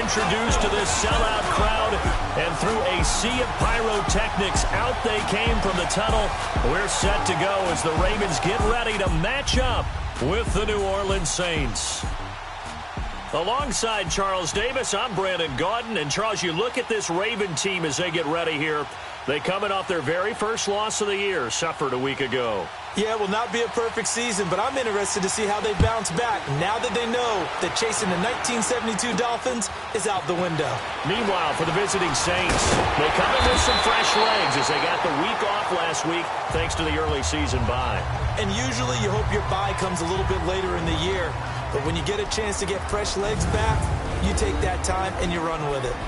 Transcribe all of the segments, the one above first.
introduced to this sellout crowd, and through a sea of pyrotechnics, out they came from the tunnel. We're set to go as the Ravens get ready to match up with the New Orleans Saints. Alongside Charles Davis, I'm Brandon Gaudin. And, Charles, you look at this Raven team as they get ready here. They coming off their very first loss of the year, suffered a week ago. Yeah, it will not be a perfect season, but I'm interested to see how they bounce back now that they know that chasing the 1972 Dolphins is out the window. Meanwhile, for the visiting Saints, they come in with some fresh legs as they got the week off last week thanks to the early season bye. And usually you hope your bye comes a little bit later in the year, but when you get a chance to get fresh legs back, you take that time and you run with it.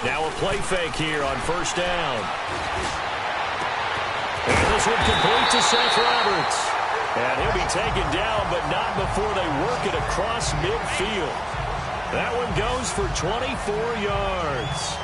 Now a play fake here on first down. And this one complete to Seth Roberts. And he'll be taken down, but not before they work it across midfield. That one goes for 24 yards.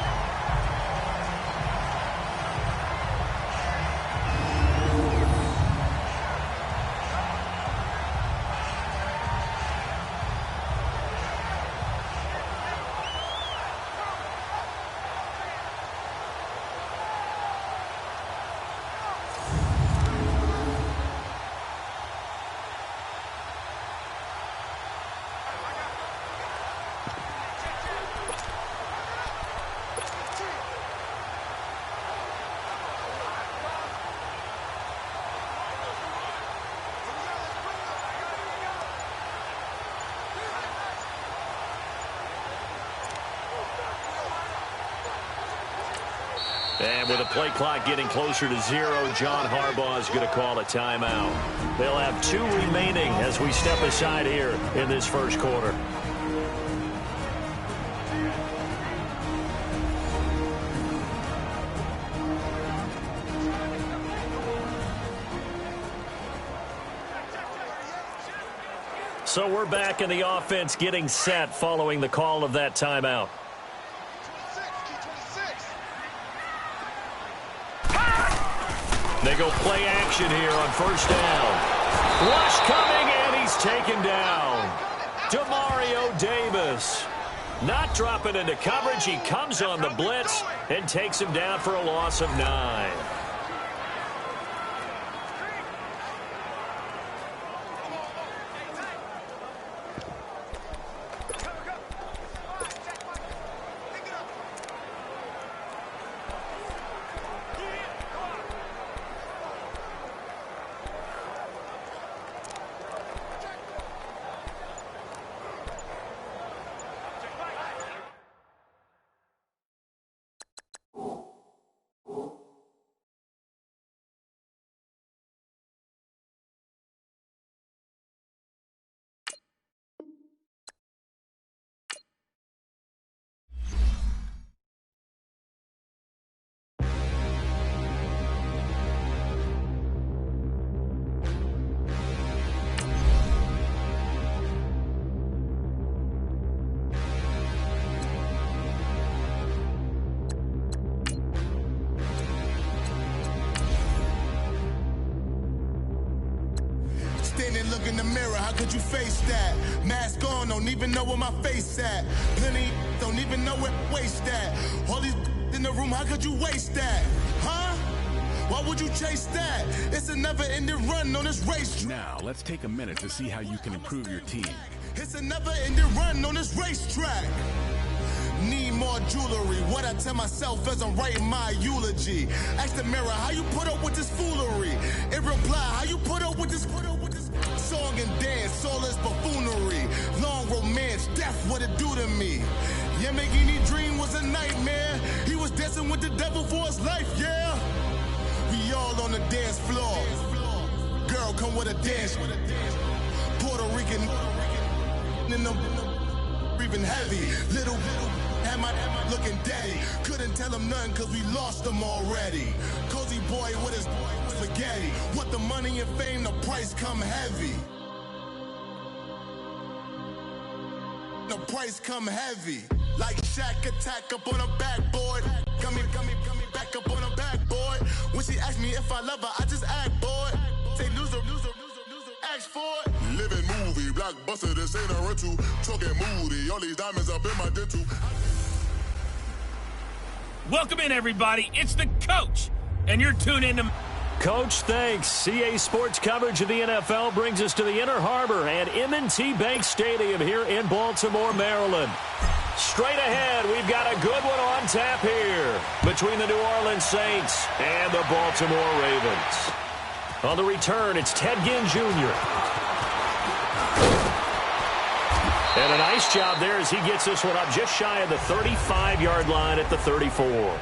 And with the play clock getting closer to 0, John Harbaugh is going to call a timeout. They'll have 2 remaining as we step aside here in this first quarter. So we're back in the offense getting set following the call of that timeout. They go play action here on first down. Rush coming, and he's taken down. Demario Davis. Not dropping into coverage. He comes on the blitz and takes him down for a loss of 9. Look in the mirror, how could you face that? Mask on, don't even know where my face at. Plenty don't even know where waste at. All these in the room, how could you waste that? Huh? Why would you chase that? It's a never-ending run on this race. Now, let's take a minute to see how you can improve your team. It's a never-ending run on this racetrack. Need more jewelry. What I tell myself as I'm writing my eulogy. Ask the mirror, how you put up with this foolery? It reply, how you put up Song and dance, all this buffoonery. Long romance, death, what it do to me. Yeah, making me dream was a nightmare. He was dancing with the devil for his life, yeah. We all on the dance floor. Girl, come with a dance. Puerto Rican in the breathing heavy. Little had my looking daddy. Couldn't tell him nothing cause we lost him already. Cozy boy with his spaghetti. What the money and fame, the price come heavy. The price come heavy. Like Shaq attack up on a backboard. Gummy, back up on a backboard. When she asked me if I love her, I just act bored. Say loser, ask for it. Living movie, blockbuster, this ain't a rental. Talking moody, all these diamonds up in my dental. Welcome in, everybody. It's the coach, and you're tuned in to... Coach, thanks. CA Sports coverage of the NFL brings us to the Inner Harbor and M&T Bank Stadium here in Baltimore, Maryland. Straight ahead, we've got a good one on tap here between the New Orleans Saints and the Baltimore Ravens. On the return, it's Ted Ginn Jr. And a nice job there as he gets this one up just shy of the 35-yard line at the 34.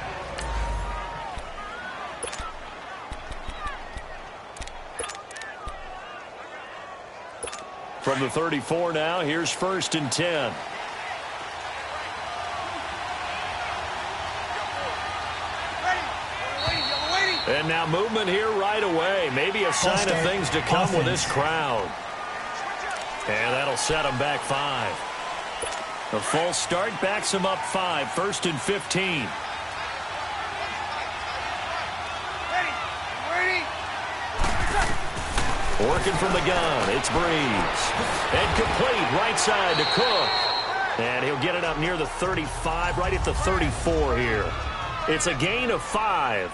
From the 34 now, here's 1st and 10. And now movement here right away. Maybe a sign of things to come with this crowd. And that'll set him back 5. A false start backs him up 5. 1st and 15. Working from the gun, it's Breeze. And complete, right side to Cook. And he'll get it up near the 35, right at the 34 here. It's a gain of 5.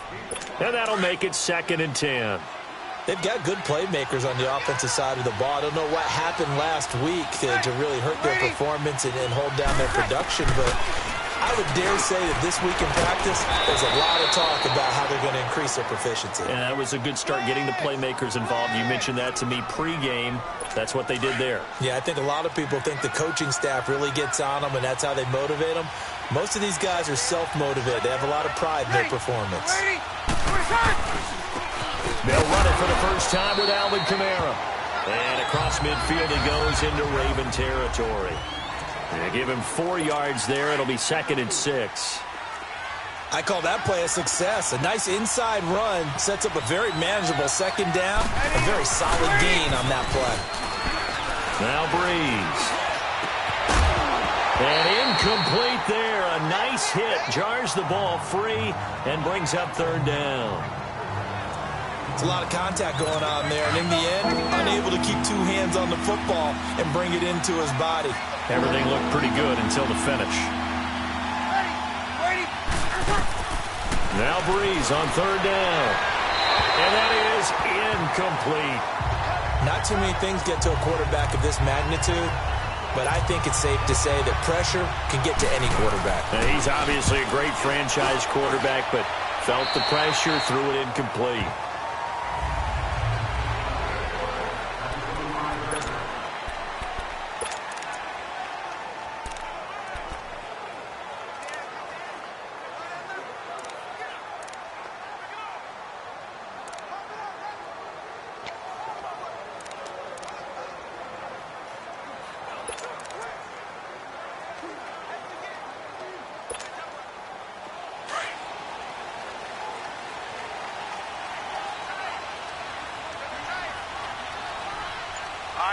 And that'll make it 2nd and 10. They've got good playmakers on the offensive side of the ball. I don't know what happened last week to really hurt their performance and hold down their production, but I would dare say that this week in practice, there's a lot of talk about how they're going to increase their proficiency. And that was a good start getting the playmakers involved. You mentioned that to me pregame. That's what they did there. Yeah, I think a lot of people think the coaching staff really gets on them, and that's how they motivate them. Most of these guys are self-motivated. They have a lot of pride in their performance. They'll run it for the first time with Alvin Kamara. And across midfield he goes into Raven territory. And give him 4 yards there. It'll be 2nd and 6. I call that play a success. A nice inside run sets up a very manageable 2nd down. A very solid gain on that play. Now Breeze. And incomplete there. A nice hit. Jars the ball free and brings up 3rd down. It's a lot of contact going on there, and in the end, unable to keep 2 hands on the football and bring it into his body. Everything looked pretty good until the finish. Now Breeze on 3rd down. And that is incomplete. Not too many things get to a quarterback of this magnitude, but I think it's safe to say that pressure can get to any quarterback. Now, he's obviously a great franchise quarterback, but felt the pressure, threw it incomplete.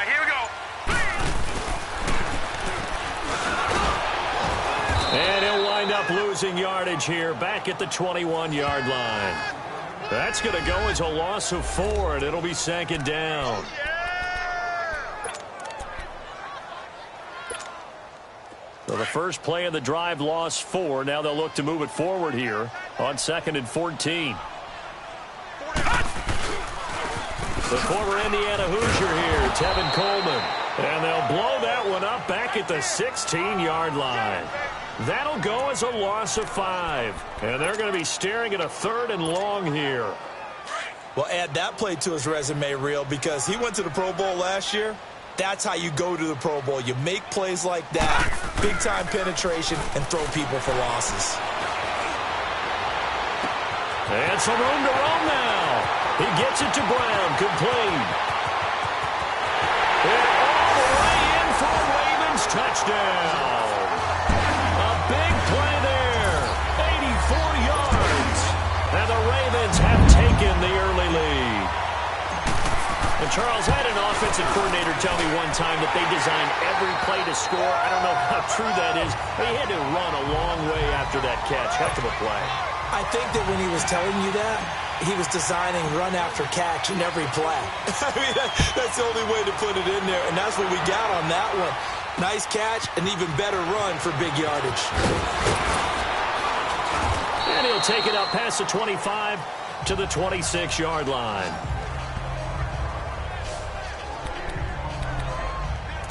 Here we go. And he'll wind up losing yardage here back at the 21-yard line. That's going to go as a loss of 4, and it'll be 2nd down. So the first play of the drive lost 4. Now they'll look to move it forward here on 2nd and 14. The former Indiana Hoosier here, Tevin Coleman. And they'll blow that one up back at the 16-yard line. That'll go as a loss of 5. And they're going to be staring at a 3rd and long here. Well, add that play to his resume reel because he went to the Pro Bowl last year. That's how you go to the Pro Bowl. You make plays like that, big-time penetration, and throw people for losses. And some room to roam now. He gets it to Brown. Complete. And all the way in for a Ravens touchdown. A big play there. 84 yards. And the Ravens have taken the early lead. And Charles, had an offensive coordinator tell me one time that they designed every play to score. I don't know how true that is, but he had to run a long way after that catch. Heck of a play. I think that when he was telling you that, he was designing run after catch in every play. I mean, that's the only way to put it in there, and that's what we got on that one. Nice catch, an even better run for big yardage. And he'll take it up past the 25 to the 26-yard line.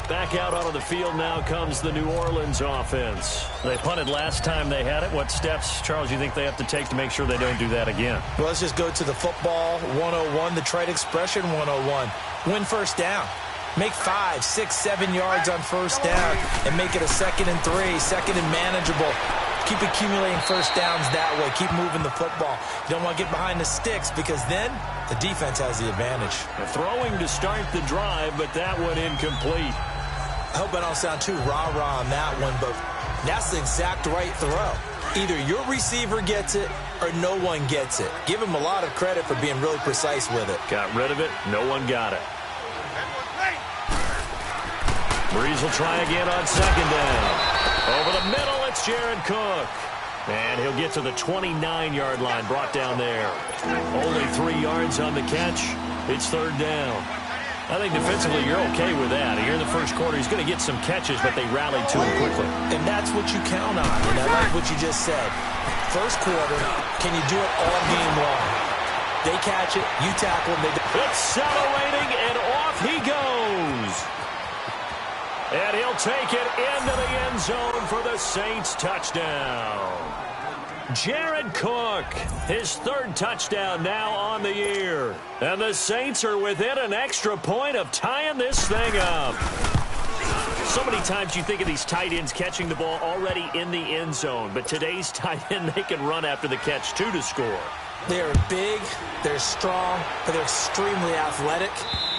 Back out onto the field now comes the New Orleans offense. They punted last time they had it. What steps, Charles, you think they have to take to make sure they don't do that again? Well, let's just go to the football 101, the trade expression 101. Win first down. Make 5, 6, 7 yards on first down and make it a 2nd and 3, 2nd and manageable. Keep accumulating first downs that way. Keep moving the football. You don't want to get behind the sticks because then the defense has the advantage. Throwing to start the drive, but that one incomplete. I hope I don't sound too rah-rah on that one, but that's the exact right throw. Either your receiver gets it or no one gets it. Give him a lot of credit for being really precise with it. Got rid of it. No one got it. Breeze will try again on 2nd down. Over the middle, it's Jared Cook. And he'll get to the 29-yard line, brought down there. Only 3 yards on the catch. It's 3rd down. I think defensively you're okay with that. Here in the first quarter, he's going to get some catches, but they rallied to him quickly. And that's what you count on, and I like what you just said. First quarter, can you do it all game long? They catch it, you tackle them. Accelerating, and off he goes. And he'll take it into the end zone for the Saints touchdown. Jared Cook, his 3rd touchdown now on the year. And the Saints are within an extra point of tying this thing up. So many times you think of these tight ends catching the ball already in the end zone. But today's tight end, they can run after the catch, too, to score. They're big, they're strong, but they're extremely athletic.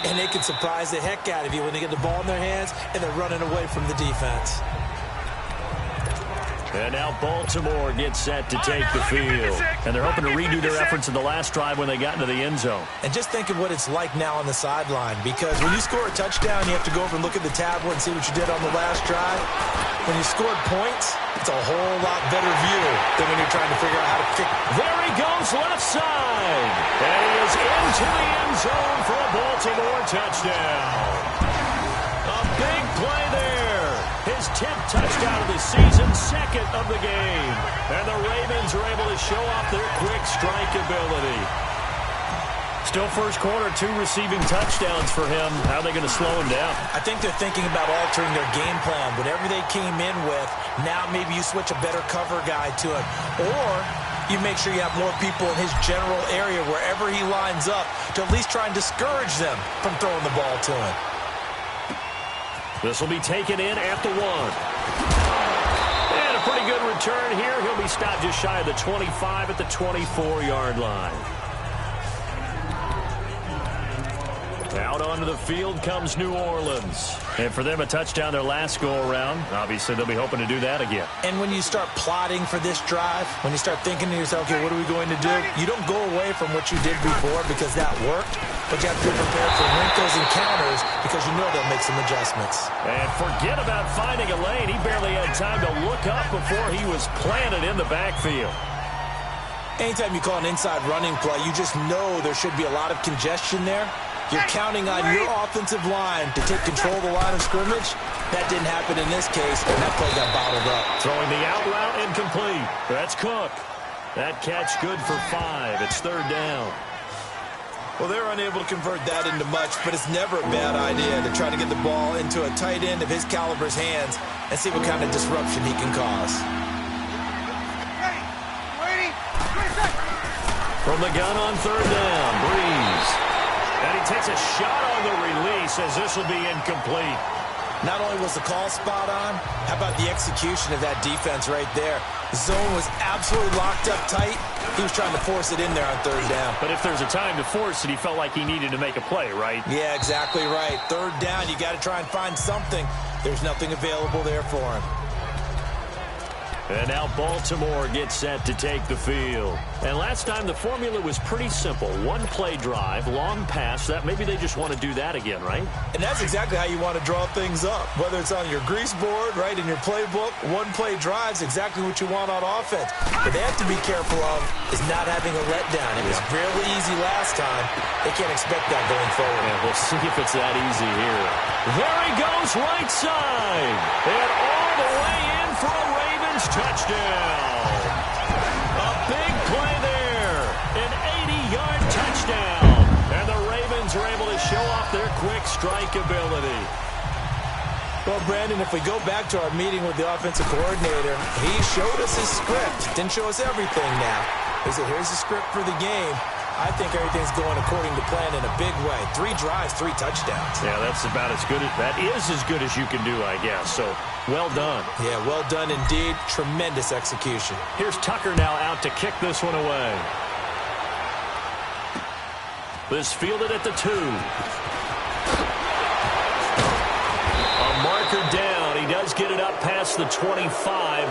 And they can surprise the heck out of you when they get the ball in their hands and they're running away from the defense. And now Baltimore gets set to take the field. And they're hoping to redo their efforts in the last drive when they got into the end zone. And just think of what it's like now on the sideline. Because when you score a touchdown, you have to go over and look at the tablet and see what you did on the last drive. When you scored points, it's a whole lot better view than when you're trying to figure out how to kick. There he goes left side. And he is into the end zone for a Baltimore touchdown. A big play there. His 10th touchdown of the season, 2nd of the game. And the Ravens are able to show off their quick strike ability. Still first quarter, 2 receiving touchdowns for him. How are they going to slow him down? I think they're thinking about altering their game plan. Whatever they came in with, now maybe you switch a better cover guy to him. Or you make sure you have more people in his general area wherever he lines up to at least try and discourage them from throwing the ball to him. This will be taken in at the 1. And a pretty good return here. He'll be stopped just shy of the 25 at the 24-yard line. Out onto the field comes New Orleans. And for them, a touchdown their last go-around. Obviously, they'll be hoping to do that again. And when you start plotting for this drive, when you start thinking to yourself, okay, what are we going to do? You don't go away from what you did before because that worked. But you have to be prepared for wrinkles and counters because you know they'll make some adjustments. And forget about finding a lane. He barely had time to look up before he was planted in the backfield. Anytime you call an inside running play, you just know there should be a lot of congestion there. You're counting on your offensive line to take control of the line of scrimmage. That didn't happen in this case, and that play got bottled up. Throwing the out route incomplete. That's Cook. That catch good for 5. It's 3rd down. Well, they're unable to convert that into much, but it's never a bad idea to try to get the ball into a tight end of his caliber's hands and see what kind of disruption he can cause. From the gun on 3rd down, Breeze. takes a shot on the release as this will be incomplete. Not only was the call spot on, how about the execution of that defense right there? The zone was absolutely locked up tight. He was trying to force it in there on third down. But if there's a time to force it, he felt like he needed to make a play, right? Yeah, exactly right. Third down, you got to try and find something. There's nothing available there for him. And now Baltimore gets set to take the field. And last time the formula was pretty simple. One play drive, long pass. That maybe they just want to do that again, right? And that's exactly how you want to draw things up. Whether it's on your grease board, right, in your playbook, one play drive's exactly what you want on offense. But they have to be careful of is not having a letdown. It was fairly easy last time. They can't expect that going forward. Yeah, we'll see if it's that easy here. There he goes, right side. And all the way in for a Ravens touchdown. A big play there. An 80-yard touchdown. And the Ravens are able to show off their quick strike ability. Well, Brandon, if we go back to our meeting with the offensive coordinator, he showed us his script. Didn't show us everything now. He said, here's the script for the game. I think everything's going according to plan in a big way. 3 drives, 3 touchdowns. Yeah, that's about as good. That is as good as you can do, I guess. So, well done. Yeah, well done indeed. Tremendous execution. Here's Tucker now out to kick this one away. This fielded at the 2. A marker down. He does get it up past the 25.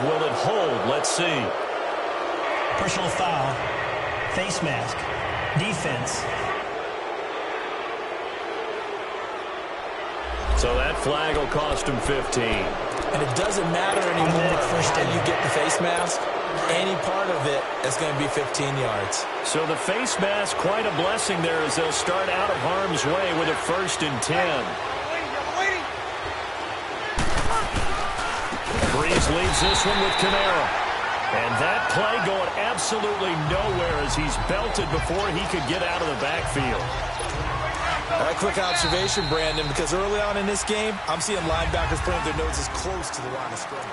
Will it hold? Let's see. Personal foul. Face mask. Defense. So that flag will cost him 15. And it doesn't matter anymore how you get the face mask. Any part of it is going to be 15 yards. So the face mask, quite a blessing there as they'll start out of harm's way with a 1st and 10. Breeze leads this one with Kamara. And that play going absolutely nowhere as he's belted before he could get out of the backfield. All right, quick observation, Brandon, because early on in this game, I'm seeing linebackers putting their noses close to the line of scrimmage.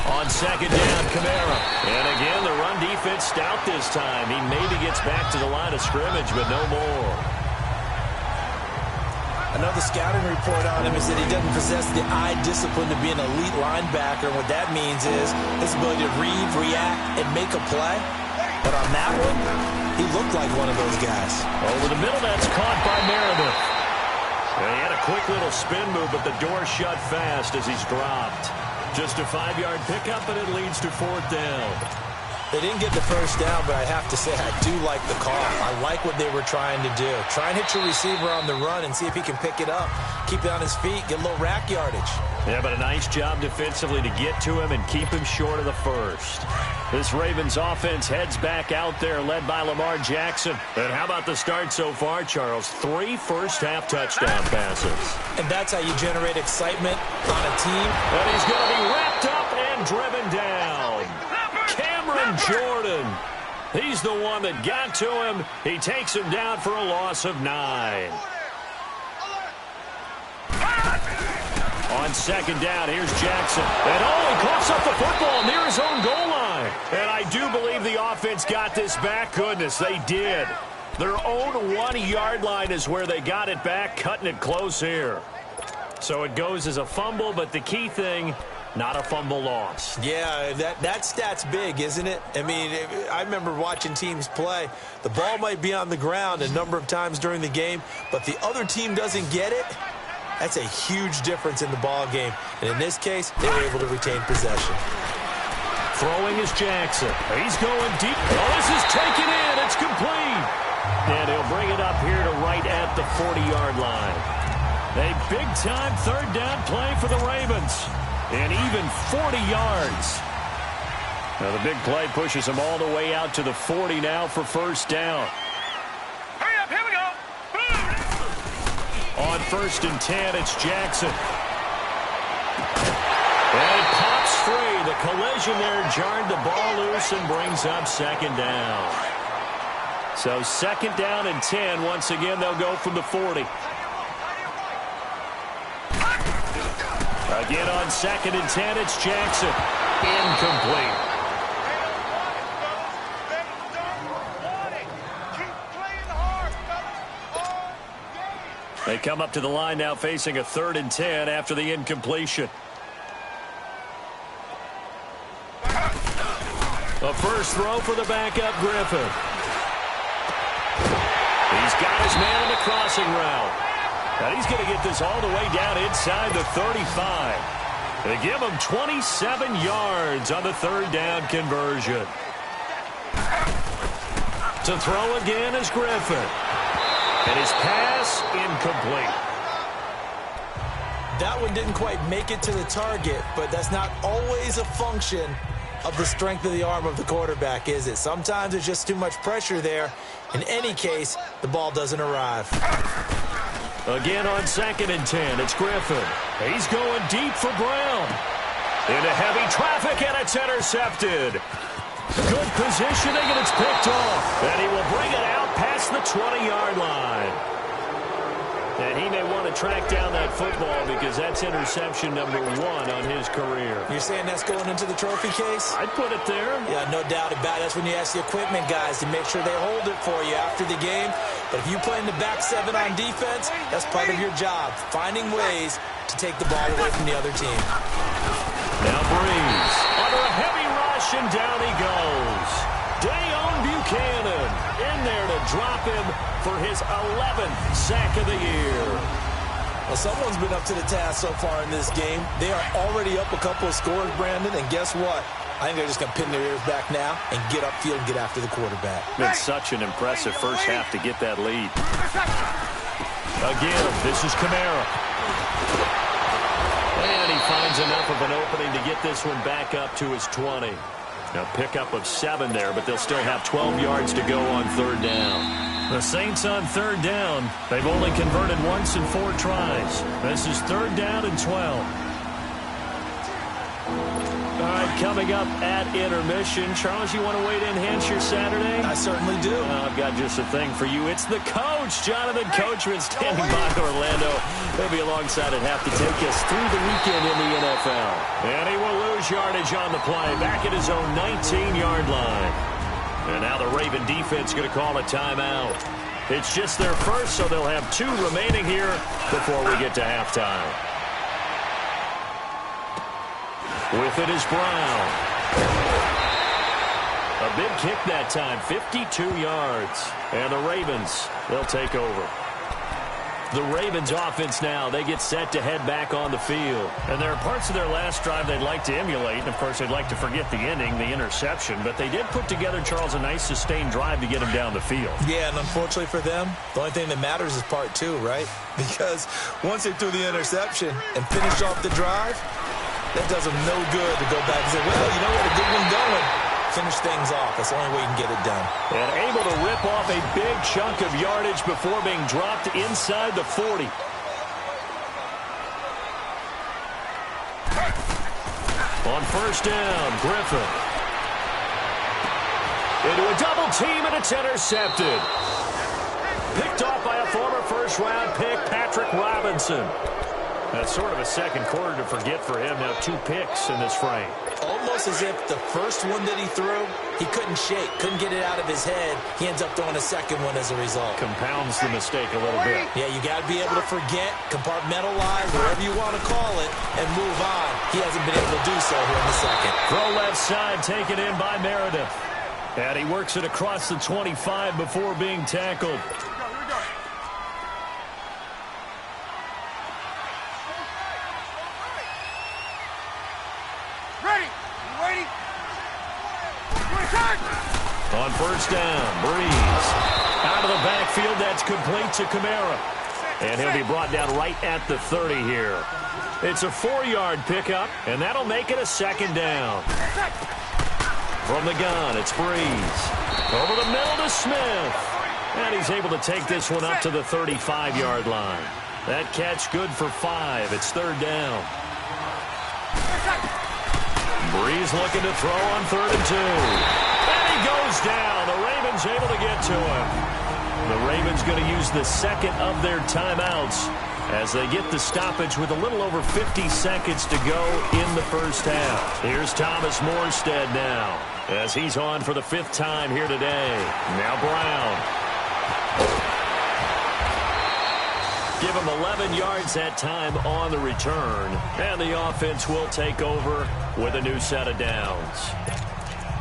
On 2nd down, Kamara. And again, the run defense stout this time. He maybe gets back to the line of scrimmage, but no more. Another scouting report on him is that he doesn't possess the eye discipline to be an elite linebacker. And what that means is his ability to read, react, and make a play. But on that one, he looked like one of those guys. Over the middle, that's caught by Meredith. And he had a quick little spin move, but the door shut fast as he's dropped. Just a 5-yard pickup, and it leads to 4th down. They didn't get the 1st down, but I have to say I do like the call. I like what they were trying to do. Try and hit your receiver on the run and see if he can pick it up. Keep it on his feet, get a little rack yardage. Yeah, but a nice job defensively to get to him and keep him short of the 1st. This Ravens offense heads back out there, led by Lamar Jackson. And how about the start so far, Charles? 3 first-half touchdown passes. And that's how you generate excitement on a team. And he's going to be wrapped up and driven down. Cameron Jordan. He's the one that got to him. He takes him down for a loss of 9. On 2nd down, here's Jackson. And he coughs up the football near his own goal line. And I do believe the offense got this back. Goodness, they did. Their own 1-yard line is where they got it back, cutting it close here. So it goes as a fumble, but the key thing, not a fumble loss. Yeah, that stat's big, isn't it? I mean, I remember watching teams play. The ball might be on the ground a number of times during the game, but the other team doesn't get it. That's a huge difference in the ball game. And in this case, they were able to retain possession. Throwing is Jackson. He's going deep. Oh, this is taken in. It's complete. And he'll bring it up here to right at the 40-yard line. A big-time 3rd down play for the Ravens. And even 40 yards. Now the big play pushes him all the way out to the 40 now for 1st down. Hurry up, here we go. On 1st and 10, it's Jackson. And it pops free. The collision there jarred the ball loose and brings up 2nd down. So 2nd down and 10. Once again, they'll go from the 40. Again on 2nd and 10, it's Jackson. Incomplete. They come up to the line now facing a 3rd and 10 after the incompletion. A first throw for the backup Griffin. He's got his man in the crossing route. And he's going to get this all the way down inside the 35. They give him 27 yards on the 3rd down conversion. To throw again is Griffin. And his pass incomplete. That one didn't quite make it to the target, but that's not always a function of the strength of the arm of the quarterback, is it? Sometimes there's just too much pressure there. In any case, the ball doesn't arrive. Again on 2nd and 10, it's Griffin. He's going deep for Brown. Into heavy traffic, and it's intercepted. Good positioning, and it's picked off. And he will bring it out past the 20-yard line. And he may want to track down that football because that's interception number 1 on his career. You're saying that's going into the trophy case? I'd put it there. Yeah, no doubt about it. That's when you ask the equipment guys to make sure they hold it for you after the game. But if you play in the back 7 on defense, that's part of your job, finding ways to take the ball away from the other team. Now Breeze under a heavy rush, and down he goes. Dayon Buchanan in there to drop him for his 11th sack of the year. Well, someone's been up to the task so far in this game. They are already up a couple of scores, Brandon, and guess what? I think they're just going to pin their ears back now and get upfield and get after the quarterback. Been such an impressive first half to get that lead. Again, this is Kamara. And he finds enough of an opening to get this one back up to his 20. Now pickup of 7 there, but they'll still have 12 yards to go on 3rd down. The Saints on 3rd down. They've only converted once in 4 tries. This is 3rd down and 12. All right, coming up at intermission. Charles, you want to wait in enhance your Saturday? I certainly do. I've got just a thing for you. It's the coach, Jonathan Coachman, standing by Orlando. He'll be alongside at half to take us through the weekend in the NFL. And he will lose yardage on the play, back at his own 19-yard line. And now the Raven defense going to call a timeout. It's just their first, so they'll have 2 remaining here before we get to halftime. With it is Brown. A big kick that time, 52 yards. And the Ravens, they'll take over. The Ravens offense now, they get set to head back on the field. And there are parts of their last drive they'd like to emulate. And, of course, they'd like to forget the ending, the interception. But they did put together, Charles, a nice sustained drive to get them down the field. Yeah, and unfortunately for them, the only thing that matters is part 2, right? Because once they threw the interception and finished off the drive, that does them no good to go back and say, well, you know what, a good one going. Finish things off. That's the only way you can get it done. And able to rip off a big chunk of yardage before being dropped inside the 40. On 1st down, Griffin. Into a double team, and it's intercepted. Picked off by a former first-round pick, Patrick Robinson. That's sort of a second quarter to forget for him. Now 2 picks in this frame. Almost as if the first one that he threw, he couldn't shake, couldn't get it out of his head. He ends up throwing a second one as a result. Compounds the mistake a little bit. Yeah, you got to be able to forget, compartmentalize, whatever you want to call it, and move on. He hasn't been able to do so here in the second. Throw left side, taken in by Meredith. And he works it across the 25 before being tackled. On 1st down, Breeze. Out of the backfield, that's complete to Kamara. And he'll be brought down right at the 30 here. It's a 4-yard pickup, and that'll make it a 2nd down. From the gun, it's Breeze. Over the middle to Smith. And he's able to take this one up to the 35-yard line. That catch good for 5. It's 3rd down. Breeze looking to throw on 3rd and 2. And he goes down. The Ravens able to get to him. The Ravens going to use the second of their timeouts as they get the stoppage with a little over 50 seconds to go in the first half. Here's Thomas Morstead now as he's on for the 5th time here today. Now Brown. Give him 11 yards that time on the return. And the offense will take over with a new set of downs.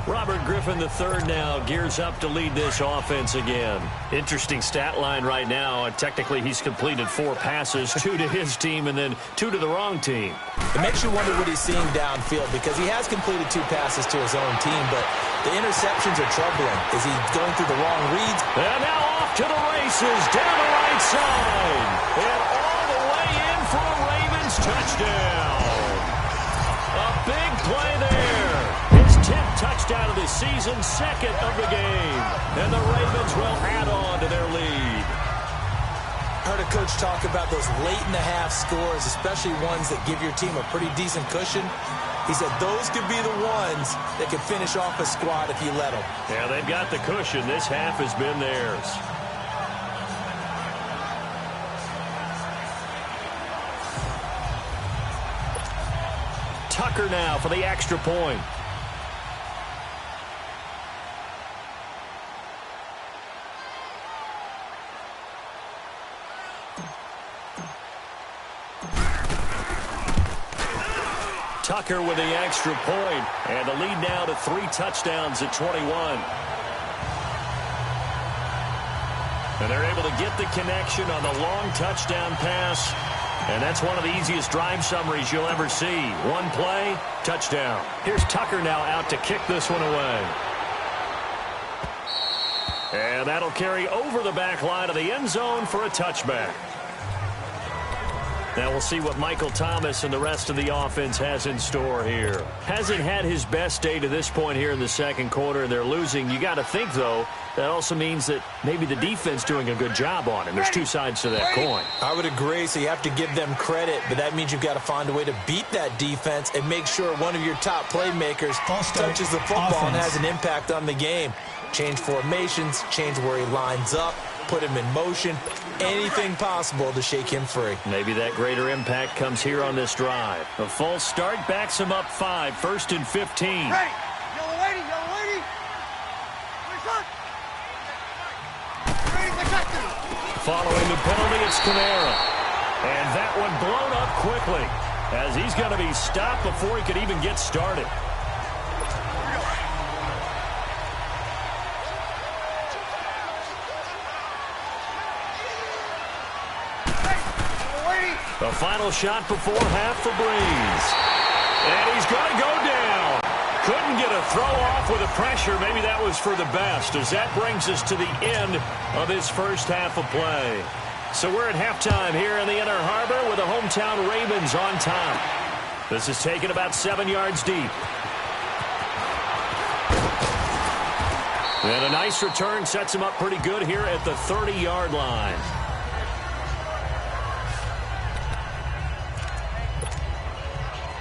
Robert Griffin III now gears up to lead this offense again. Interesting stat line right now. Technically, he's completed 4 passes, 2 to his team and then 2 to the wrong team. It makes you wonder what he's seeing downfield because he has completed 2 passes to his own team, but the interceptions are troubling. Is he going through the wrong reads? And now off to the races down the right side. And all the way in for a Ravens touchdown. A big play there. 10th touchdown of the season, 2nd of the game. And the Ravens will add on to their lead. I heard a coach talk about those late-in-the-half scores, especially ones that give your team a pretty decent cushion. He said those could be the ones that could finish off a squad if you let them. Yeah, they've got the cushion. This half has been theirs. Tucker now for the extra point. Tucker with the extra point, and the lead now to 3 touchdowns at 21. And they're able to get the connection on the long touchdown pass, and that's one of the easiest drive summaries you'll ever see. 1 play, touchdown. Here's Tucker now out to kick this one away. And that'll carry over the back line of the end zone for a touchback. Now we'll see what Michael Thomas and the rest of the offense has in store here. Hasn't had his best day to this point here in the second quarter, and they're losing. You got to think, though, that also means that maybe the defense doing a good job on him. There's 2 sides to that coin. I would agree, so you have to give them credit, but that means you've got to find a way to beat that defense and make sure one of your top playmakers touches the football and has an impact on the game. Change formations, change where he lines up, put him in motion, anything possible to shake him free. Maybe that greater impact comes here on this drive. A false start backs him up 5, 1st and 15. Hey, yellow lady, yellow lady. Following the penalty, it's Kamara. And that one blown up quickly as he's going to be stopped before he could even get started. The final shot before half for Breeze. And he's going to go down. Couldn't get a throw off with the pressure. Maybe that was for the best, as that brings us to the end of his first half of play. So we're at halftime here in the Inner Harbor with the hometown Ravens on top. This is taken about 7 yards deep. And a nice return sets him up pretty good here at the 30-yard line.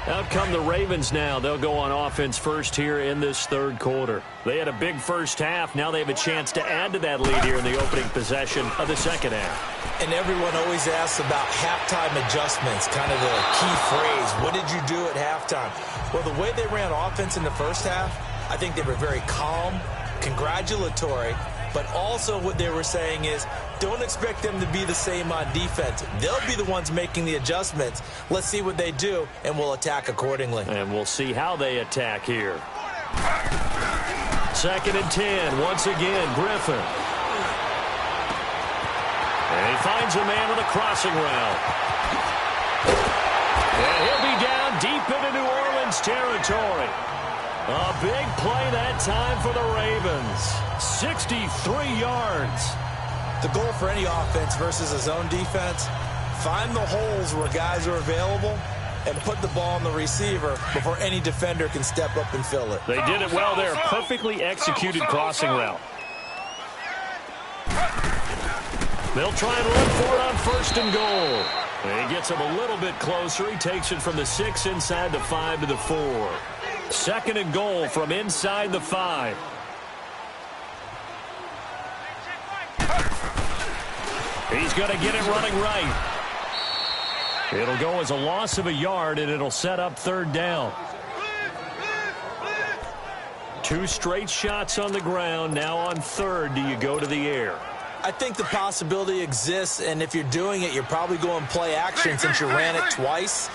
Out come the Ravens now. They'll go on offense first here in this third quarter. They had a big first half. Now they have a chance to add to that lead here in the opening possession of the second half. And everyone always asks about halftime adjustments, kind of the key phrase. What did you do at halftime? Well, the way they ran offense in the first half, I think they were very calm, congratulatory, but also what they were saying is don't expect them to be the same on defense. They'll be the ones making the adjustments. Let's see what they do, and we'll attack accordingly. And we'll see how they attack here. 2nd and 10. Once again, Griffin. And he finds a man with a crossing route. And he'll be down deep into New Orleans territory. A big play that time for the Ravens. 63 yards. The goal for any offense versus a zone defense, find the holes where guys are available and put the ball on the receiver before any defender can step up and fill it. They did it well there. Perfectly executed crossing route. They'll try and run for it on 1st and goal. And he gets him a little bit closer. He takes it from the 6 inside the 5 to the 4. 2nd and goal from inside the 5. He's going to get it running right. It'll go as a loss of a yard, and it'll set up third down. 2 straight shots on the ground. Now on third, do you go to the air? I think the possibility exists, and if you're doing it, you're probably going play action since you ran it twice.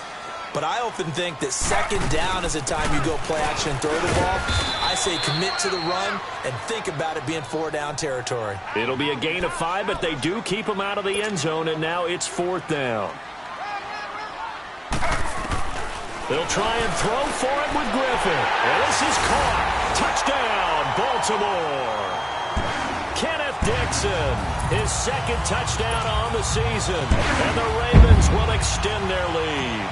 But I often think that second down is a time you go play action and throw the ball. I say commit to the run and think about it being 4-down territory. It'll be a gain of 5, but they do keep him out of the end zone, and now it's 4th down. They'll try and throw for it with Griffin. And this is caught. Touchdown, Baltimore. Kenneth Dixon, his second touchdown on the season. And the Ravens will extend their lead.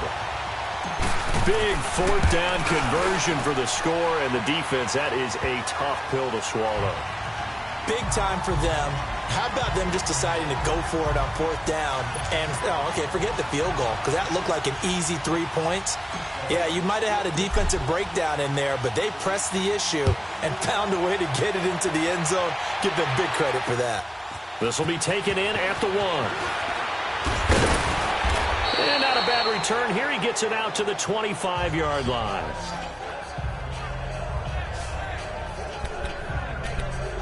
Big 4th down conversion for the score, and the defense, that is a tough pill to swallow. Big time for them. How about them just deciding to go for it on 4th down? And, okay, forget the field goal, because that looked like an easy 3 points. Yeah, you might have had a defensive breakdown in there, but they pressed the issue and found a way to get it into the end zone. Give them big credit for that. This will be taken in at the 1. And not a bad return here. He gets it out to the 25-yard line.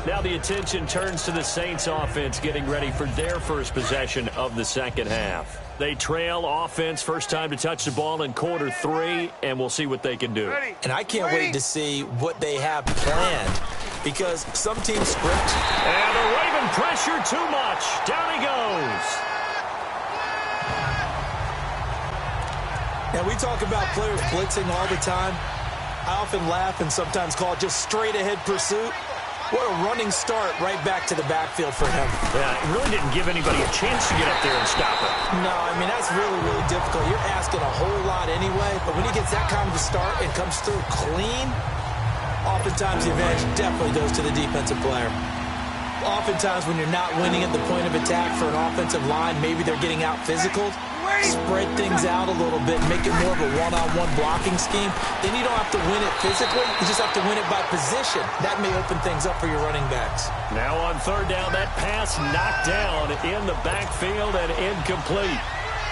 Now the attention turns to the Saints offense getting ready for their first possession of the second half. They trail offense, first time to touch the ball in quarter 3, and we'll see what they can do. And I can't wait to see what they have planned, because some teams script. And the Raven pressure too much. Down he goes. Now, we talk about players blitzing all the time. I often laugh and sometimes call it just straight-ahead pursuit. What a running start right back to the backfield for him. Yeah, it really didn't give anybody a chance to get up there and stop it. No, I mean, that's really, really difficult. You're asking a whole lot anyway, but when he gets that kind of a start and comes through clean, oftentimes the advantage definitely goes to the defensive player. Oftentimes when you're not winning at the point of attack for an offensive line, maybe they're getting out physical. Spread things out a little bit, make it more of a one-on-one blocking scheme. Then you don't have to win it physically. You just have to win it by position. That may open things up for your running backs. Now on third down, that pass knocked down in the backfield and incomplete.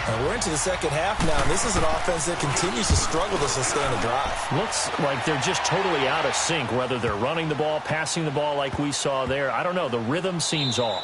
And we're into the second half now. This is an offense that continues to struggle to sustain a drive. Looks like they're just totally out of sync, whether they're running the ball, passing the ball like we saw there. I don't know. The rhythm seems off.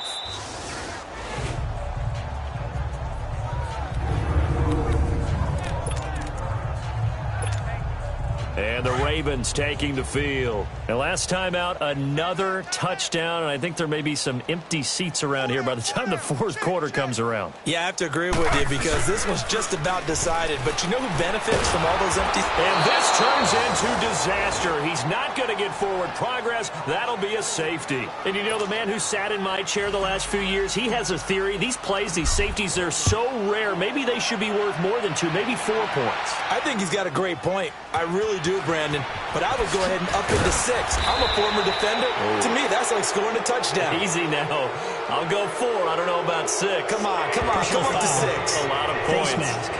And the Ravens taking the field. And last time out, another touchdown. And I think there may be some empty seats around here by the time the fourth quarter comes around. Yeah, I have to agree with you because this one's just about decided. But you know who benefits from all those empty? And this turns into disaster. He's not going to get forward progress. That'll be a safety. And you know, the man who sat in my chair the last few years, he has a theory. These plays, these safeties, they're so rare. Maybe they should be worth more than 2, maybe 4 points. I think he's got a great point. I really do, Brandon. But I would go ahead and up into 6. I'm a former defender. Oh. To me, that's like scoring a touchdown. Easy now. I'll go 4. I don't know about 6. Come on. Come up to 6. A lot of points. Face mask.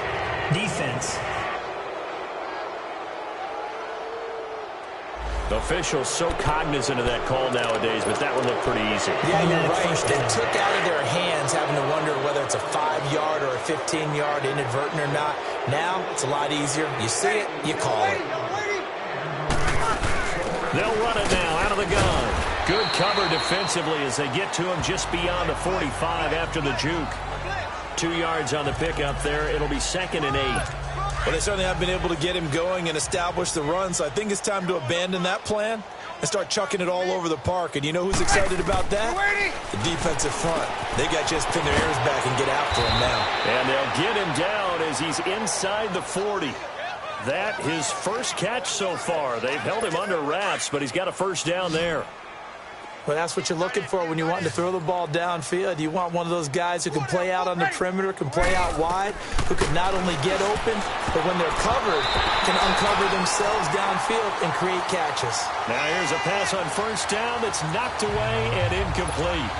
Defense. The officials so cognizant of that call nowadays, but that one looked pretty easy. Yeah, you're right. They took out of their hands having to wonder whether it's a 5-yard or a 15-yard inadvertent or not. Now, it's a lot easier. You see it, you call it. They'll run it now out of the gun. Good cover defensively as they get to him just beyond the 45 after the juke. 2 yards on the pickup there. It'll be 2nd and 8. Well, they certainly have been able to get him going and establish the run, so I think it's time to abandon that plan and start chucking it all over the park. And you know who's excited about that? The defensive front. They got just pin their ears back and get after him now. And they'll get him down as he's inside the 40. That his first catch so far. They've held him under wraps, but he's got a first down there. Well, that's what you're looking for when you're wanting to throw the ball downfield. You want one of those guys who can play out on the perimeter, can play out wide, who can not only get open, but when they're covered, can uncover themselves downfield and create catches. Now here's a pass on first down that's knocked away and incomplete.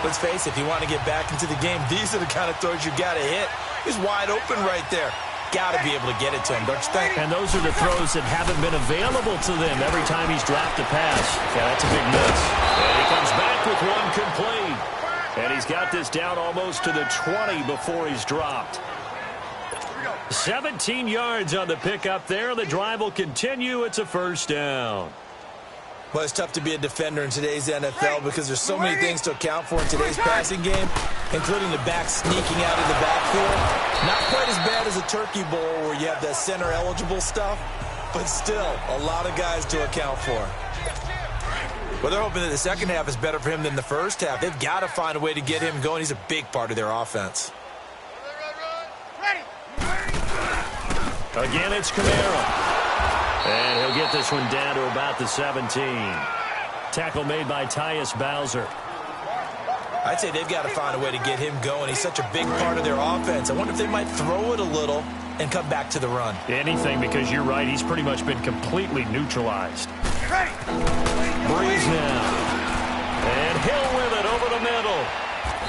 Let's face it, if you want to get back into the game, these are the kind of throws you got to hit. He's wide open right there. Got to be able to get it to him, don't you think? And those are the throws that haven't been available to them every time he's dropped a pass. Yeah, that's a big miss. And he comes back with one complete. And he's got this down almost to the 20 before he's dropped. 17 yards on the pickup there. The drive will continue. It's a first down. Well, it's tough to be a defender in today's NFL because there's so many things to account for in today's passing game, including the back sneaking out of the backfield. Not quite as bad as a turkey bowl where you have the center-eligible stuff, but still a lot of guys to account for. Well, they're hoping that the second half is better for him than the first half. They've got to find a way to get him going. He's a big part of their offense. Again, it's Kamara. And he'll get this one down to about the 17. Tackle made by Tyus Bowser. I'd say they've got to find a way to get him going. He's such a big part of their offense. I wonder if they might throw it a little and come back to the run. Anything, because you're right. He's pretty much been completely neutralized. Breeze now. And Hill with it over the middle.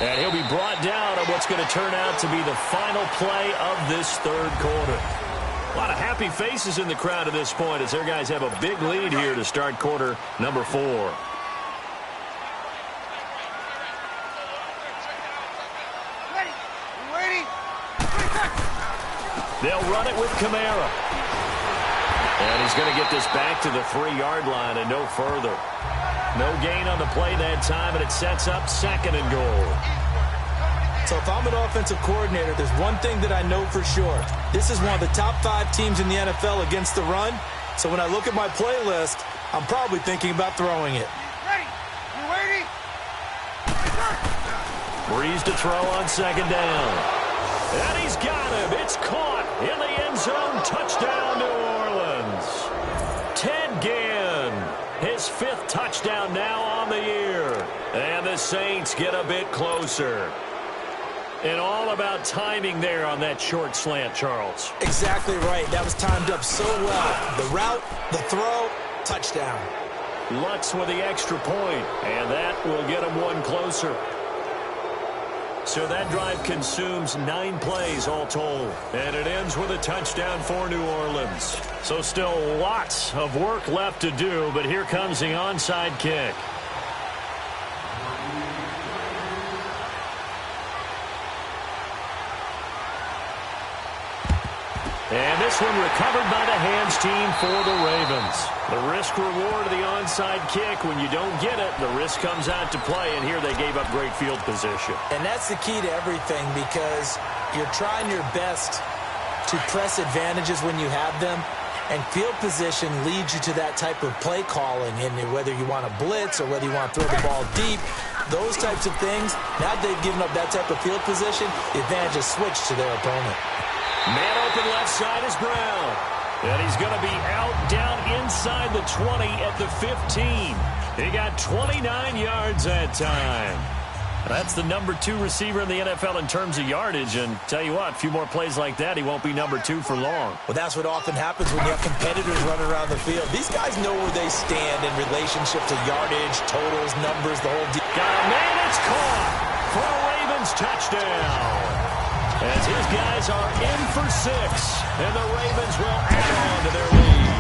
And he'll be brought down on what's going to turn out to be the final play of this third quarter. A lot of happy faces in the crowd at this point as their guys have a big lead here to start quarter number 4. They'll run it with Kamara. And he's going to get this back to the 3-yard line and no further. No gain on the play that time, and it sets up 2nd and goal. So if I'm an offensive coordinator, there's one thing that I know for sure. This is one of the top 5 teams in the NFL against the run. So when I look at my playlist, I'm probably thinking about throwing it. Breeze to throw on 2nd down. And he's got him. It's caught in the end zone. Touchdown, New Orleans. Ted Ginn, his 5th touchdown now on the year. And the Saints get a bit closer. And all about timing there on that short slant, Charles. Exactly right. That was timed up so well. The route, the throw, touchdown. Lutz with the extra point, and that will get him one closer. So that drive consumes 9 plays all told, and it ends with a touchdown for New Orleans. So still lots of work left to do, but here comes the onside kick. And this one recovered by the hands team for the Ravens. The risk-reward of the onside kick, when you don't get it, the risk comes out to play, and here they gave up great field position. And that's the key to everything, because you're trying your best to press advantages when you have them, and field position leads you to that type of play calling, and whether you want to blitz or whether you want to throw the ball deep, those types of things, now they've given up that type of field position, the advantage is switched to their opponent. Man open left side is Brown. And he's going to be out down inside the 20 at the 15. He got 29 yards that time. That's the number 2 receiver in the NFL in terms of yardage. And tell you what, a few more plays like that, he won't be number 2 for long. Well, that's what often happens when you have competitors running around the field. These guys know where they stand in relationship to yardage, totals, numbers, the whole deal. Got a man, it's caught for a Ravens touchdown. As his guys are in for 6, and the Ravens will add on to their lead.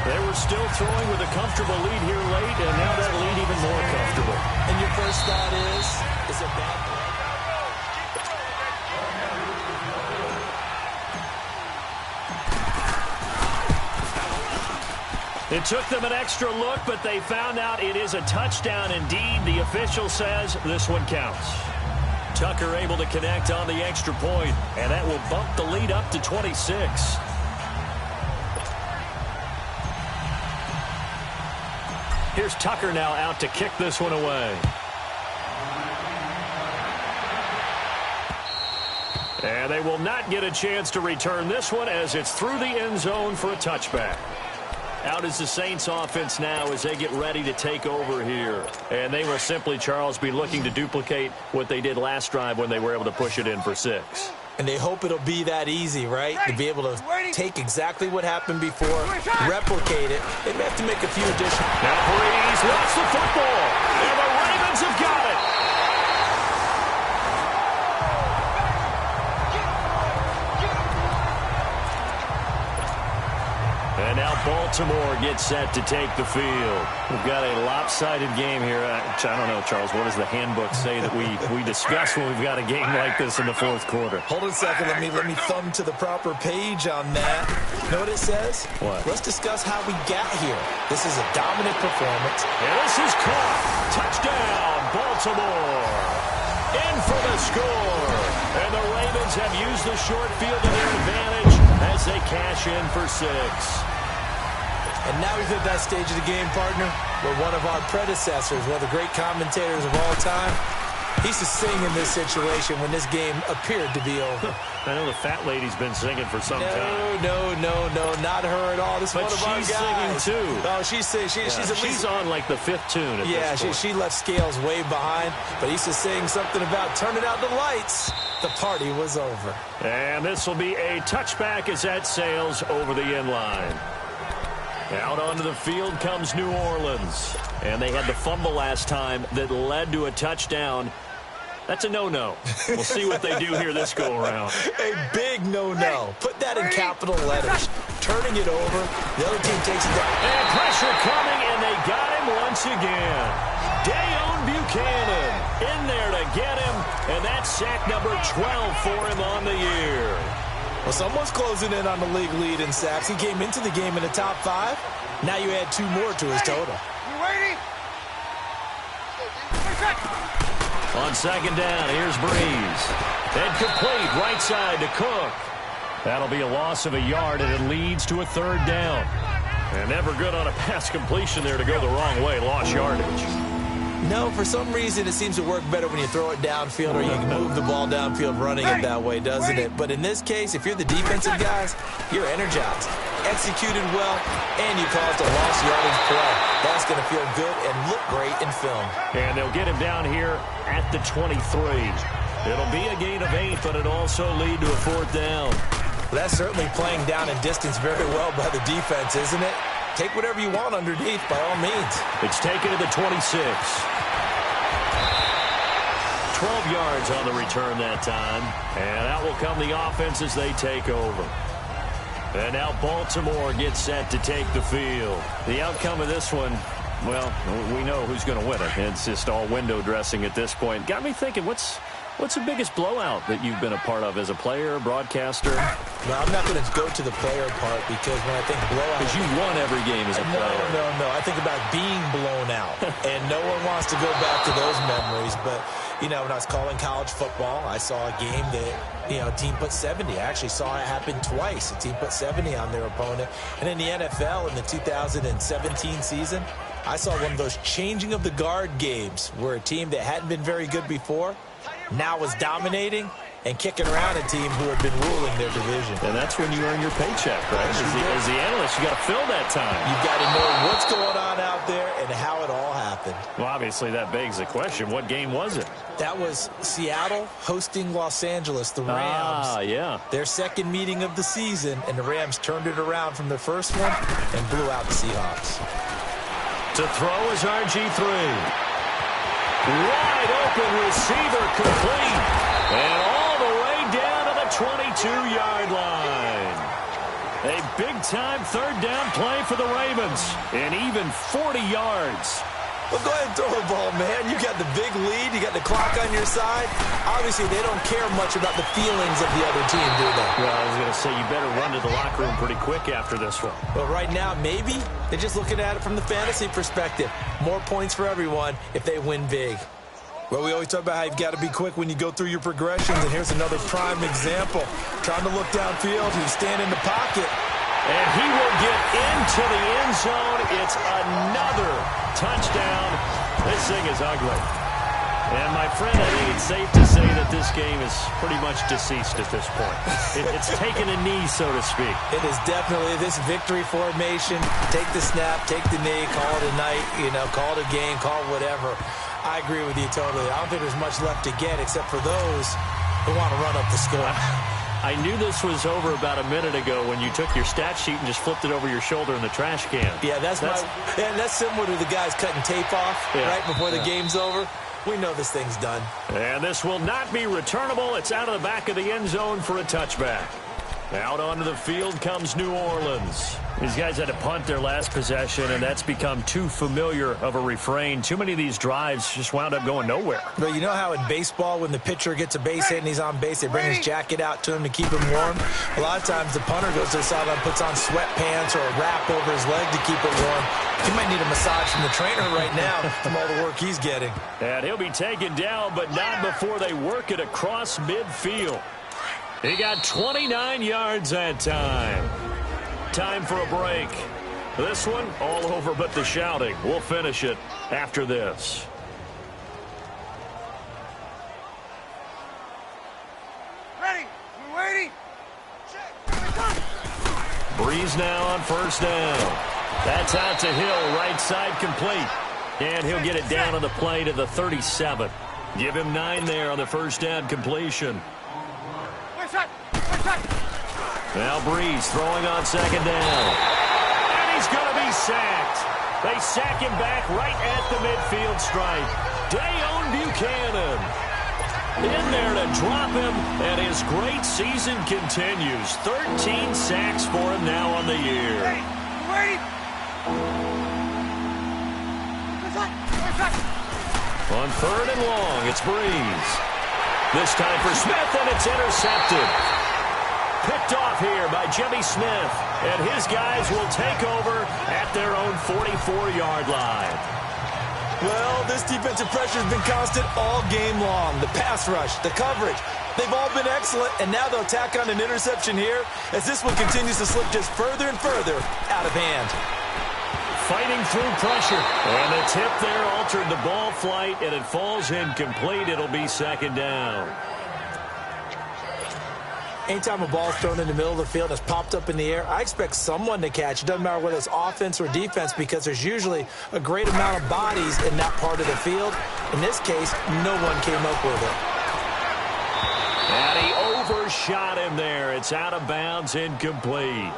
They were still throwing with a comfortable lead here late, and now that lead even more comfortable. And your first thought is it bad play? It took them an extra look, but they found out it is a touchdown indeed. The official says this one counts. Tucker able to connect on the extra point, and that will bump the lead up to 26. Here's Tucker now out to kick this one away. And they will not get a chance to return this one as it's through the end zone for a touchback. Out is the Saints offense now as they get ready to take over here. And they will simply, Charles, be looking to duplicate what they did last drive when they were able to push it in for 6. And they hope it'll be that easy, right? To be able to take exactly what happened before, replicate it. They may have to make a few additions. Now Breeze lost the football, and the Ravens have got it. And now Baltimore gets set to take the field. We've got a lopsided game here. I don't know, Charles, what does the handbook say that we discuss when we've got a game like this in the fourth quarter? Hold on a second. Let me thumb to the proper page on that. Know what it says? What? Let's discuss how we got here. This is a dominant performance. And this is caught. Touchdown, Baltimore. In for the score. And the Ravens have used the short field to their advantage as they cash in for 6. And now we've hit that stage of the game, partner, where one of our predecessors, one of the great commentators of all time, he used to sing in this situation when this game appeared to be over. I know the fat lady's been singing for some time. No, not her at all. This is one of our guys. But she's singing too. Oh, she's singing. She's on like the 5th tune at this point. She left Scales way behind, but he used to sing something about turning out the lights. The party was over. And this will be a touchback as that sails over the end line. Out onto the field comes New Orleans. And they had the fumble last time that led to a touchdown. That's a no-no. We'll see what they do here this go-around. A big no-no. Put that in capital letters. Turning it over. The other team takes it down. And pressure coming, and they got him once again. Dayon Buchanan in there to get him, and that's sack number 12 for him on the year. Well, someone's closing in on the league lead in sacks. He came into the game in the top 5. Now you add 2 more to his total. You waiting? On second down, here's Breeze. And complete, right side to Cook. That'll be a loss of a yard, and it leads to a 3rd down. And never good on a pass completion there to go the wrong way. Lost yardage. No, for some reason it seems to work better when you throw it downfield or you can move the ball downfield running it that way, doesn't it? But in this case, if you're the defensive guys, you're energized, executed well, and you caused a lost yardage play. That's going to feel good and look great in film. And they'll get him down here at the 23. It'll be a gain of 8, but it'll also lead to a 4th down. Well, that's certainly playing down in distance very well by the defense, isn't it? Take whatever you want underneath, by all means. It's taken to the 26. 12 yards on the return that time. And out will come the offense as they take over. And now Baltimore gets set to take the field. The outcome of this one, well, we know who's going to win it. It's just all window dressing at this point. Got me thinking, what's the biggest blowout that you've been a part of as a player, broadcaster? No, I'm not going to go to the player part because when I think blowout... Because you won every game as a player. No. I think about being blown out. And no one wants to go back to those memories. But, you know, when I was calling college football, I saw a game that, you know, a team put 70. I actually saw it happen twice. A team put 70 on their opponent. And in the NFL in the 2017 season, I saw one of those changing of the guard games where a team that hadn't been very good before now was dominating and kicking around a team who had been ruling their division. And that's when you earn your paycheck, right? As the analyst, you got to fill that time. You got to know what's going on out there and how it all happened. Well, obviously that begs the question, what game was it? That was Seattle hosting Los Angeles, the Rams. Ah, yeah. Their second meeting of the season, and the Rams turned it around from their first one and blew out the Seahawks. To throw is RG3. Wide open receiver complete. And all the way down to the 22-yard line. A big-time 3rd down play for the Ravens. And even 40 yards. Well, go ahead and throw the ball, man. You got the big lead. You got the clock on your side. Obviously, they don't care much about the feelings of the other team, do they? Well, I was going to say, you better run to the locker room pretty quick after this one. But right now, maybe they're just looking at it from the fantasy perspective. More points for everyone if they win big. Well, we always talk about how you've got to be quick when you go through your progressions, and here's another prime example. Trying to look downfield, he was standing in the pocket. And he will get into the end zone. It's another touchdown. This thing is ugly. And, my friend, I think it's safe to say that this game is pretty much deceased at this point. It's taken a knee, so to speak. It is definitely this victory formation. Take the snap, take the knee, call it a night, call it a game, call it whatever. I agree with you totally. I don't think there's much left to get except for those who want to run up the score. I knew this was over about a minute ago when you took your stat sheet and just flipped it over your shoulder in the trash can. Yeah, that's similar to the guys cutting tape off right before the game's over. We know this thing's done. And this will not be returnable. It's out of the back of the end zone for a touchback. Out onto the field comes New Orleans. These guys had to punt their last possession, and that's become too familiar of a refrain. Too many of these drives just wound up going nowhere. But you know how in baseball, when the pitcher gets a base hit and he's on base, they bring his jacket out to him to keep him warm? A lot of times the punter goes to the sideline, puts on sweatpants or a wrap over his leg to keep it warm. He might need a massage from the trainer right now from all the work he's getting. And he'll be taken down, but not before they work it across midfield. He got 29 yards that time. Time for a break. This one, all over but the shouting. We'll finish it after this. Ready? We're waiting. Breeze now on first down. That's out to Hill, right side complete. And he'll get it down on the play to the 37. Give him 9 there on the first down completion. Now Breeze throwing on second down. And he's going to be sacked. They sack him back right at the midfield stripe. Dayon Buchanan in there to drop him, and his great season continues. 13 sacks for him now on the year. Wait. On third and long, it's Breeze. This time for Smith, and it's intercepted. Picked off here by Jimmy Smith, and his guys will take over at their own 44-yard line. Well, this defensive pressure has been constant all game long. The pass rush, the coverage, they've all been excellent, and now they'll tack on an interception here as this one continues to slip just further and further out of hand. Fighting through pressure, and the tip there altered the ball flight, and it falls incomplete. It'll be second down. Anytime a ball's thrown in the middle of the field and it's popped up in the air, I expect someone to catch. It doesn't matter whether it's offense or defense because there's usually a great amount of bodies in that part of the field. In this case, no one came up with it. And he overshot him there. It's out of bounds, incomplete.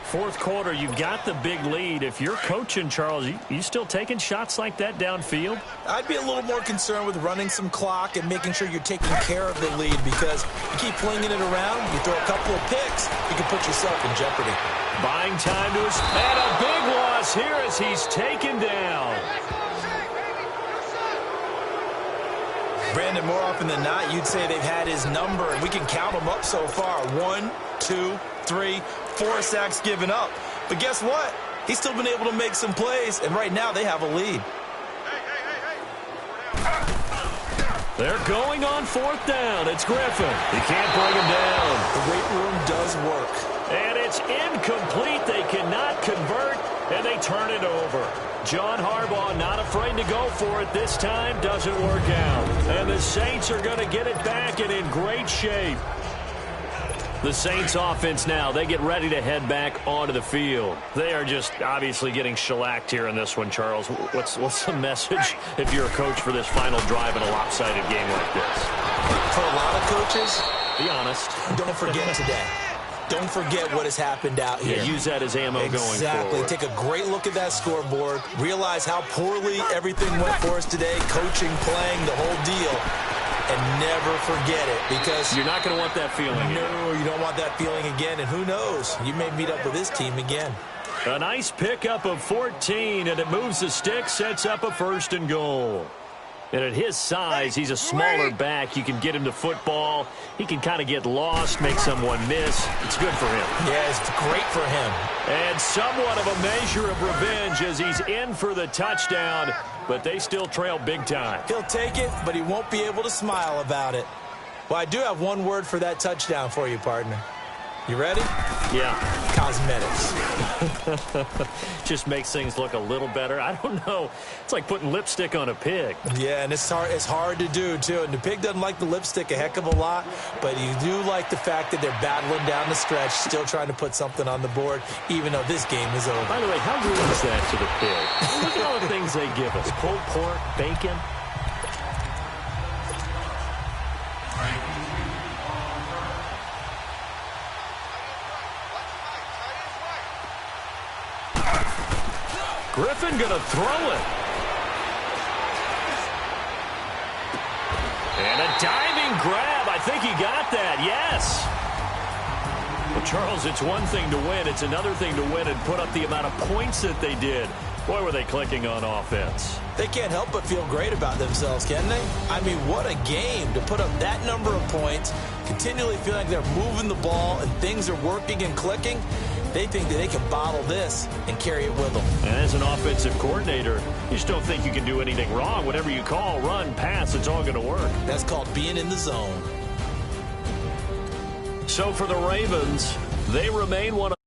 Fourth quarter, you've got the big lead. If you're coaching, Charles, you still taking shots like that downfield? I'd be a little more concerned with running some clock and making sure you're taking care of the lead because you keep flinging it around, you throw a couple of picks, you can put yourself in jeopardy. Buying time to his... And a big loss here as he's taken down. Brandon, more often than not, you'd say they've had his number, and we can count them up so far. 1, 2, 3, 4 sacks given up. But guess what? He's still been able to make some plays, and right now they have a lead. They're going on fourth down. It's Griffin. He can't bring him down. The weight room does work. And it's incomplete. They cannot convert, and they turn it over. John Harbaugh not afraid to go for it this time. Doesn't work out. And the Saints are going to get it back and in great shape. The Saints offense now, they get ready to head back onto the field. They are just obviously getting shellacked here in this one, Charles. What's the message if you're a coach for this final drive in a lopsided game like this? For a lot of coaches, be honest. Don't forget today. Don't forget what has happened out here. Yeah, use that as ammo going forward. Exactly. Take a great look at that scoreboard. Realize how poorly everything went for us today. Coaching, playing, the whole deal. And never forget it because... You're not going to want that feeling again. No, you don't want that feeling again. And who knows? You may meet up with this team again. A nice pickup of 14, and it moves the stick, sets up a first and goal. And at his size, he's a smaller back. You can get him to football. He can kind of get lost, make someone miss. It's good for him. Yeah, it's great for him. And somewhat of a measure of revenge as he's in for the touchdown, but they still trail big time. He'll take it, but he won't be able to smile about it. Well, I do have one word for that touchdown for you, partner. You ready? Yeah. Cosmetics. Just makes things look a little better. I don't know. It's like putting lipstick on a pig. Yeah, and it's hard to do, too. And the pig doesn't like the lipstick a heck of a lot, but you do like the fact that they're battling down the stretch, still trying to put something on the board, even though this game is over. By the way, how rude is that to the pig? Look at all the things they give us. Pulled pork, bacon. Griffin going to throw it. And a diving grab. I think he got that. Yes. Well, Charles, it's one thing to win. It's another thing to win and put up the amount of points that they did. Boy, were they clicking on offense. They can't help but feel great about themselves, can they? I mean, what a game to put up that number of points, continually feel like they're moving the ball and things are working and clicking. They think that they can bottle this and carry it with them. And as an offensive coordinator, you just don't think you can do anything wrong. Whatever you call, run, pass, it's all going to work. That's called being in the zone. So for the Ravens, they remain one of